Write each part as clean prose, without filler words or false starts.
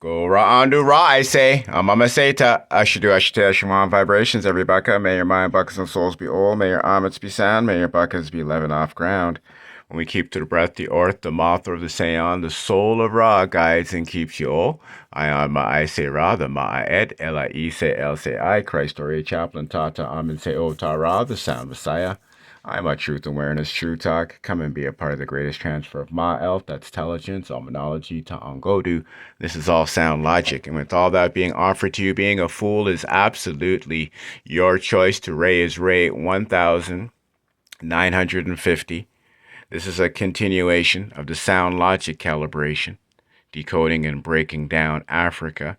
Go raw on do raw, I say. Mama say ta Usher Shimon vibrations, every bucka. May your mind, buckets, and souls be old. May your armets be sound. May your buckets be living off ground. When we keep to the breath, the earth, the mouth of the Seon, the soul of Ra guides and keeps you all. I on my I say Ra, the Ma Ed, L-I-E say L say I, Christ or A chaplain, Tata Amin say O Ta Ra, the sound Messiah. I'm a truth awareness, true talk. Come and be a part of the greatest transfer of Ma'elf, that's intelligence, almonology to Ongodu. This is all sound logic. And with all that being offered to you, being a fool is absolutely your choice. To Ray is Ray 1950. This is a continuation of the sound logic calibration, decoding and breaking down Africa,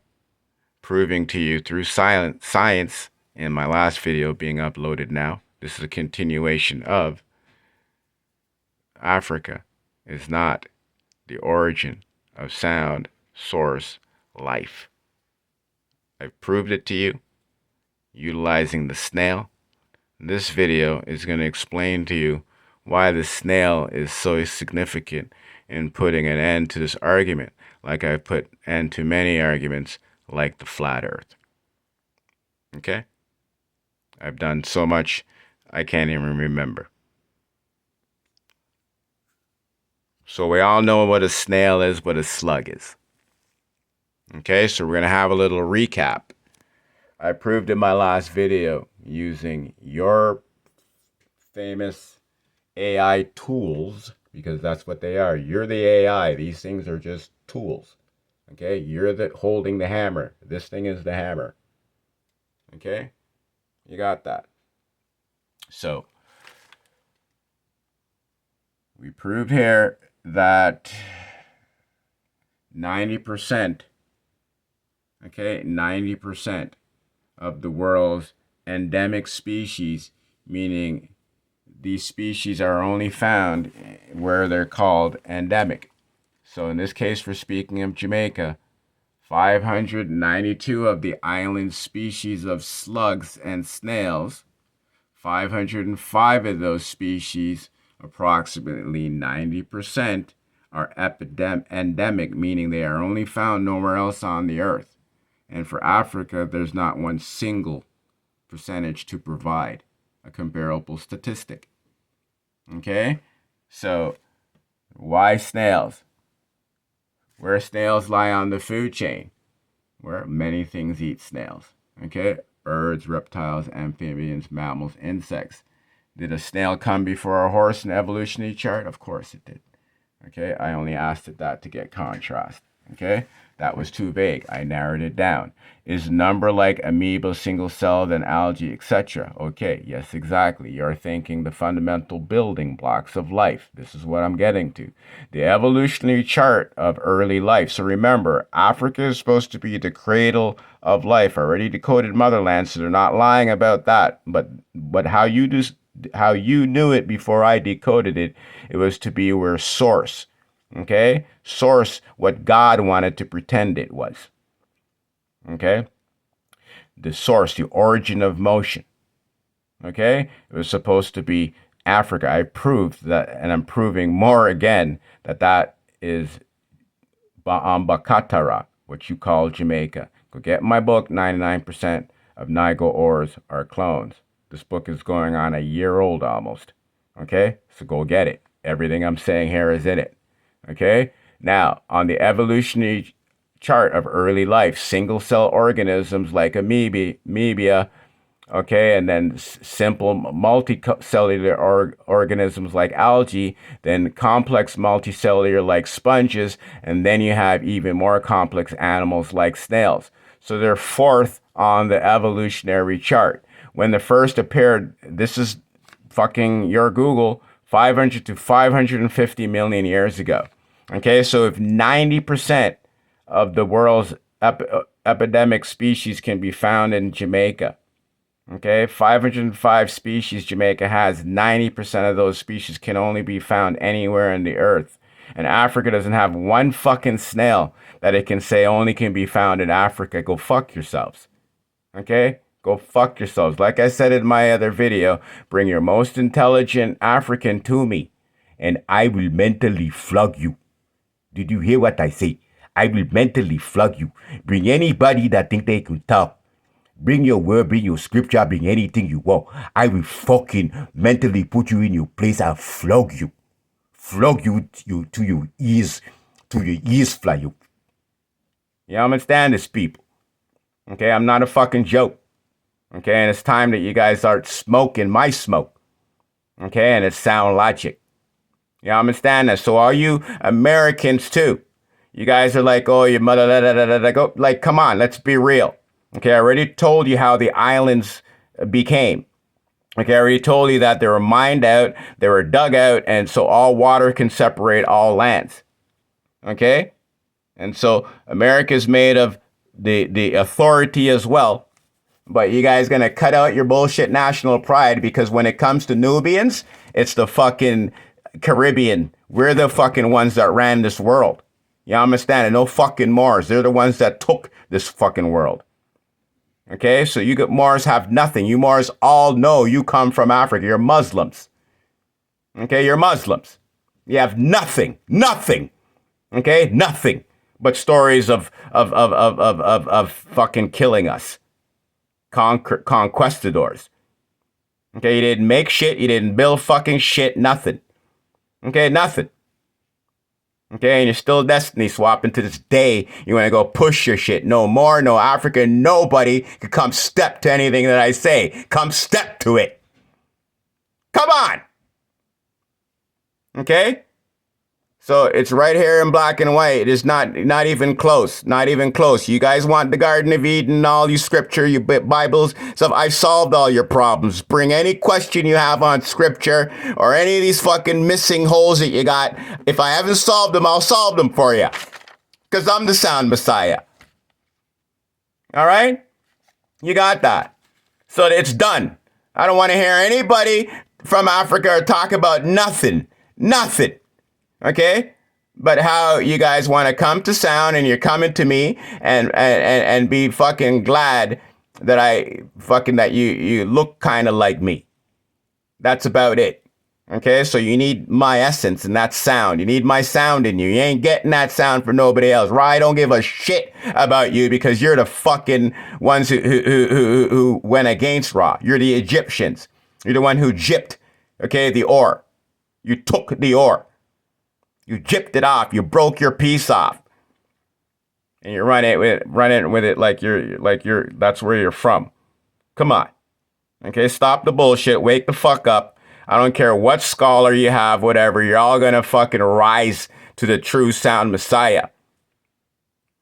proving to you through science in my last video being uploaded now. This is a continuation of Africa is not the origin of sound, source, life. I've proved it to you utilizing the snail. This video is going to explain to you why the snail is so significant in putting an end to this argument, like I've put end to many arguments like the flat earth. Okay? I've done so much I can't even remember. So we all know what a snail is, what a slug is. Okay, so we're going to have a little recap. I proved in my last video using your famous AI tools, because that's what they are. You're the AI. These things are just tools. Okay, you're holding the hammer. This thing is the hammer. Okay, you got that. So we proved here that 90%, okay, 90% of the world's endemic species, meaning these species are only found where they're called endemic. So in this case, we're speaking of Jamaica, 592 of the island species of slugs and snails, 505 of those species, approximately 90%, are endemic, meaning they are only found nowhere else on the earth. And for Africa, there's not one single percentage to provide a comparable statistic. Okay? So, why snails? Where snails lie on the food chain? Where many things eat snails. Okay? Birds, reptiles, amphibians, mammals, insects. Did a snail come before a horse in the evolutionary chart? Of course it did. Okay? I only asked it that to get contrast. Okay? That was too vague. I narrowed it down. Is number like amoeba, single-celled, and algae, etc.? Okay, yes, exactly. You're thinking the fundamental building blocks of life. This is what I'm getting to. The evolutionary chart of early life. So remember, Africa is supposed to be the cradle of life. I already decoded motherland, so they're not lying about that. But how you knew it before I decoded it, it was to be where source. Okay? Source, what God wanted to pretend it was. Okay? The source, the origin of motion. Okay? It was supposed to be Africa. I proved that, and I'm proving more again, that is Bakatara, what you call Jamaica. Go get my book, 99% of Nigo ores are clones. This book is going on a year old almost. Okay? So go get it. Everything I'm saying here is in it. Okay? Now, on the evolutionary chart of early life, single-cell organisms like amoeba, okay, and then simple multicellular organisms like algae, then complex multicellular like sponges, and then you have even more complex animals like snails. So they're fourth on the evolutionary chart. When the first appeared, this is fucking your Google, 500 to 550 million years ago. Okay, so if 90% of the world's epidemic species can be found in Jamaica, okay, 505 species Jamaica has, 90% of those species can only be found anywhere in the earth. And Africa doesn't have one fucking snail that it can say only can be found in Africa. Go fuck yourselves. Okay? Go fuck yourselves. Like I said in my other video, bring your most intelligent African to me, and I will mentally flog you. Did you hear what I say? I will mentally flog you. Bring anybody that think they can talk. Bring your word, bring your scripture, bring anything you want. I will fucking mentally put you in your place and flog you. Flog you to your ears fly. You understand this, people? Okay, I'm not a fucking joke. Okay, and it's time that you guys start smoking my smoke. Okay, and it's sound logic. You understand that? So all you Americans too, you guys are like, oh, your mother, go, like, come on, let's be real. Okay, I already told you how the islands became. Okay, I already told you that they were mined out, they were dug out, and so all water can separate all lands. Okay? And so America's made of the authority as well. But you guys gonna cut out your bullshit national pride because when it comes to Nubians, it's the fucking Caribbean. We're the fucking ones that ran this world. You understand? And no fucking Moors. They're the ones that took this fucking world. Okay, so you Moors have nothing. You Moors all know you come from Africa. You're Muslims. Okay, you're Muslims. You have nothing. Okay, nothing but stories of fucking killing us. Conquistadors. Okay, you didn't make shit. You didn't build fucking shit. Nothing. Okay, nothing. Okay, and you're still destiny swapping to this day. You want to go push your shit. No more, no Africa, nobody can come step to anything that I say. Come step to it. Come on. Okay? So it's right here in black and white. It is not even close. Not even close. You guys want the Garden of Eden, all you scripture, you Bibles, stuff. I've solved all your problems. Bring any question you have on scripture or any of these fucking missing holes that you got. If I haven't solved them, I'll solve them for you. Because I'm the sound messiah. All right? You got that. So it's done. I don't want to hear anybody from Africa talk about nothing. Nothing. Okay? But how you guys want to come to sound and you're coming to me and be fucking glad that that you look kind of like me. That's about it. Okay? So you need my essence and that sound. You need my sound in you. You ain't getting that sound for nobody else. I don't give a shit about you because you're the fucking ones who went against Ra. You're the Egyptians. You're the one who gypped, okay, the ore. You took the ore. You gypped it off. You broke your piece off, and you're running with it like you're. That's where you're from. Come on, okay. Stop the bullshit. Wake the fuck up. I don't care what scholar you have, whatever. You're all gonna fucking rise to the true sound Messiah.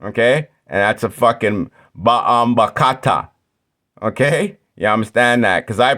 Okay, and that's a fucking Bakata. Okay, you understand that? Because I